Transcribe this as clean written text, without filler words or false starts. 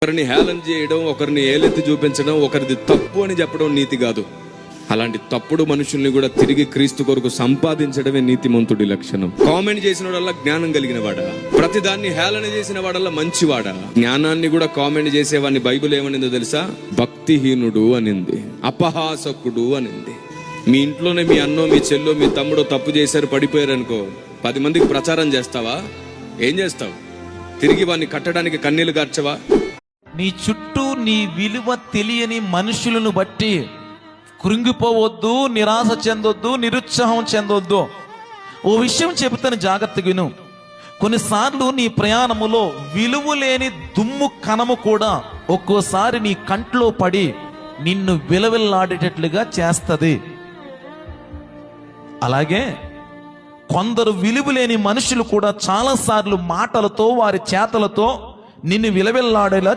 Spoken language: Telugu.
ఒకరిని హేళన చేయడం, ఒకరిని ఏలెత్తి చూపించడం, ఒకరిది తప్పు అని చెప్పడం నీతి కాదు. అలాంటి తప్పుడు మనుషుల్ని కూడా తిరిగి క్రీస్తు కొరకు సంపాదించడమే నీతిమంతుడి లక్షణం. కామెంట్ చేసిన వాడల్లా జ్ఞానం కలిగిన వాడా, ప్రతిదాన్ని హేళన చేసిన వాడల్లా మంచివాడా? జ్ఞానాన్ని కూడా కామెంట్ చేసేవాడిని బైబిల్ ఏమనిందో తెలుసా? భక్తిహీనుడు అనింది, అపహాసకుడు అనింది. మీ ఇంట్లోనే మీ అన్నో, మీ చెల్లో, మీ తమ్ముడో తప్పు చేశారు, పడిపోయారు అనుకో, 10 మందికి ప్రచారం చేస్తావా? ఏం చేస్తావు? తిరిగి వాడిని కట్టడానికి కన్నీళ్లు కార్చవా? నీ చుట్టూ నీ విలువ తెలియని మనుషులను బట్టి కృంగిపోవద్దు, నిరాశ చెందొద్దు, నిరుత్సాహం చెందొద్దు. ఓ విషయం చెబుతాను, జాగ్రత్తగా విను. కొన్నిసార్లు నీ ప్రయాణములో విలువ లేని దుమ్ము కణము కూడా ఒక్కోసారి నీ కంట్లో పడి నిన్ను విలవిల్లాడేటట్లుగా చేస్తుంది. అలాగే కొందరు విలువలేని మనుషులు కూడా చాలాసార్లు మాటలతో, వారి చేతలతో నిన్ను విలవిల్లాడేలా